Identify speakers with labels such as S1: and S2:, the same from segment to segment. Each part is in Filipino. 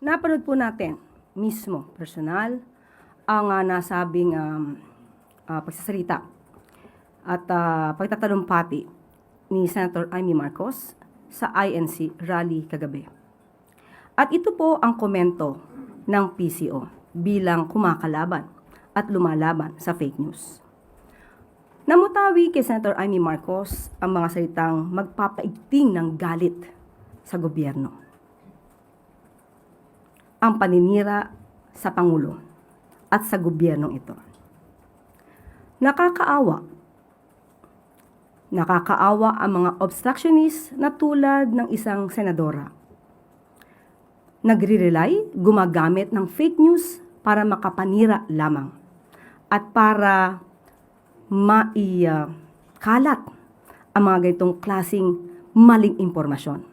S1: Napanood po natin mismo, personal, ang nasabing pagsasalita at pagtatalumpati ni Senator Amy Marcos sa INC rally kagabi. At ito po ang komento ng PCO bilang kumakalaban at lumalaban sa fake news. Namutawi kay Senator Amy Marcos ang mga salitang magpapaigting ng galit sa gobyerno. Ang paninira sa Pangulo at sa gobyernong ito. Nakakaawa ang mga obstructionist na tulad ng isang senadora. Nagre-rely, gumagamit ng fake news para makapanira lamang at para kalat ang mga ganitong klaseng maling impormasyon.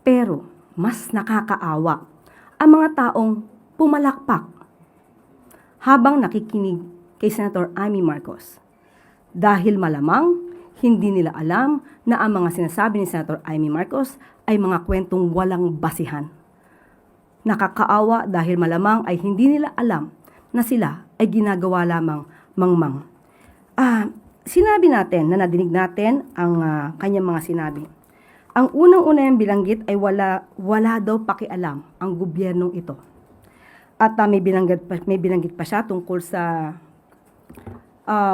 S1: Pero mas nakakaawa ang mga taong pumalakpak habang nakikinig kay Senator Amy Marcos. Dahil malamang hindi nila alam na ang mga sinasabi ni Senator Amy Marcos ay mga kwentong walang basihan. Nakakaawa dahil malamang ay hindi nila alam na sila ay ginagawa lamang mangmang. Sinabi natin na nadinig natin ang kanyang mga sinabi. Ang unang-una niyang bilanggit ay wala daw pakialam ang gobyernong ito. At may binanggit pa siya tungkol sa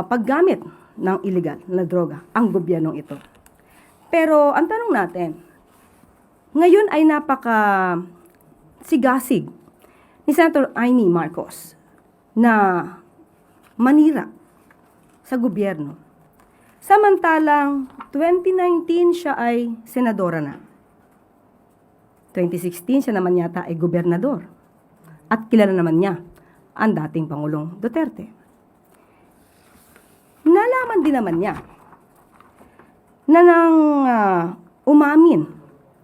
S1: paggamit ng illegal na droga ang gobyernong ito. Pero ang tanong natin, ngayon ay sigasig ni Senator Amy Marcos na manira sa gobyerno. Samantalang 2019 siya ay senadora na. 2016 siya naman yata ay gobernador. At kilala naman niya ang dating Pangulong Duterte. Nalaman din naman niya na nang umamin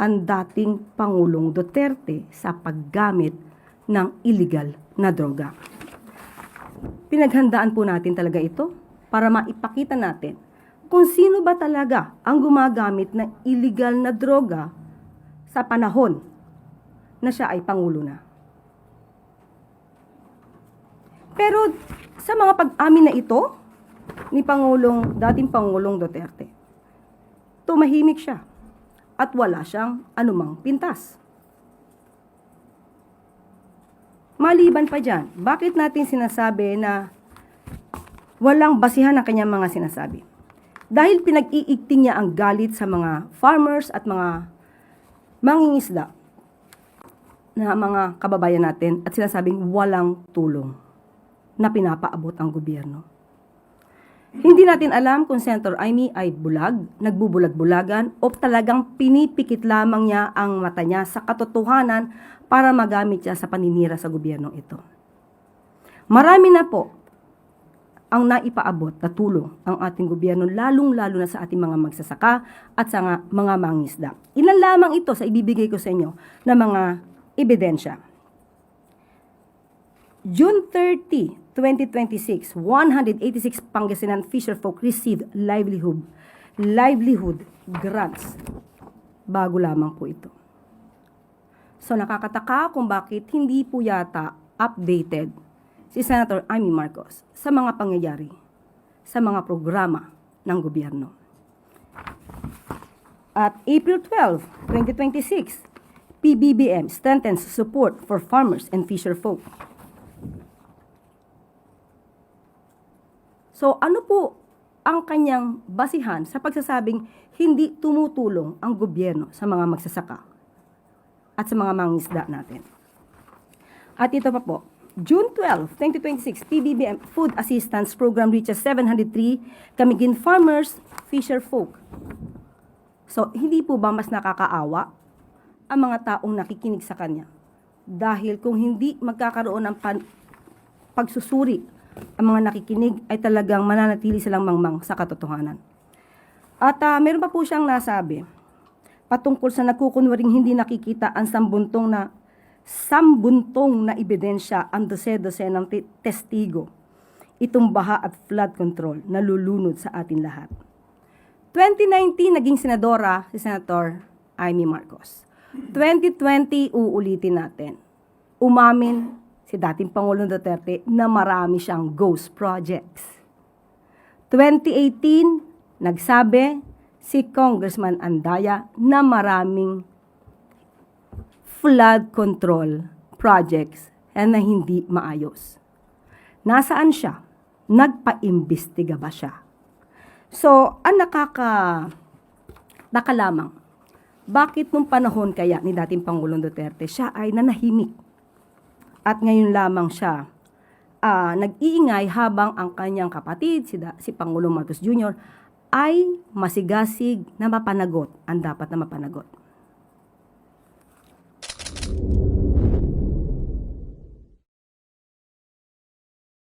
S1: ang dating Pangulong Duterte sa paggamit ng illegal na droga. Pinaghandaan po natin talaga ito para maipakita natin kung sino ba talaga ang gumagamit ng illegal na droga sa panahon na siya ay Pangulo na. Pero sa mga pag-amin na ito ni dating Pangulong Duterte, tumahimik siya at wala siyang anumang pintas. Maliban pa dyan, bakit natin sinasabi na walang basihan ang kanyang mga sinasabi? Dahil pinag-iigting niya ang galit sa mga farmers at mga mangingisda na mga kababayan natin at sinasabing walang tulong na pinapaabot ang gobyerno. Hindi natin alam kung Senator Amy ay nagbubulag-bulagan o talagang pinipikit lamang niya ang mata niya sa katotohanan para magamit siya sa paninira sa gobyernong ito. Marami na po ang naipaabot na tulong ang ating gobyerno, lalong-lalo na sa ating mga magsasaka at sa mga mangingisda. Ilan lamang ito sa ibibigay ko sa inyo na mga ebidensya. June 30, 2026, 186 Pangasinan fisherfolk received livelihood grants. Bago lamang po ito. So nakakataka kung bakit hindi po yata updated si Senator Amy Marcos sa mga pangyayari, sa mga programa ng gobyerno. At April 12, 2026, PBBM strengthens support for farmers and fisherfolk. So ano po ang kanyang basihan sa pagsasabing hindi tumutulong ang gobyerno sa mga magsasaka at sa mga mangingisda natin? At ito pa po, June 12, 2026, PBBM Food Assistance Program reaches 703 Camiguin farmers, fisherfolk. So, hindi po ba mas nakakaawa ang mga taong nakikinig sa kanya? Dahil kung hindi magkakaroon ng pagsusuri ang mga nakikinig, ay talagang mananatili silang mangmang sa katotohanan. At meron pa po siyang nasabi patungkol sa nagkukunwaring hindi nakikita ang sambuntong na ebidensya ang dose-dose ng testigo. Itong baha at flood control na lulunod sa atin lahat. 2019, naging senadora si Senator Amy Marcos. 2020, uulitin natin. umamin si dating Pangulong Duterte na marami siyang ghost projects. 2018, nagsabi si Congressman Andaya na maraming flood control projects na hindi maayos. Nasaan siya? Nagpa-imbestiga ba siya? So, ang nakalamang, bakit nung panahon kaya ni dating Pangulong Duterte, siya ay nanahimik? At ngayon lamang siya nag-iingay habang ang kanyang kapatid, si Pangulong Marcos Jr., ay masigasig na mapanagot ang dapat na mapanagot.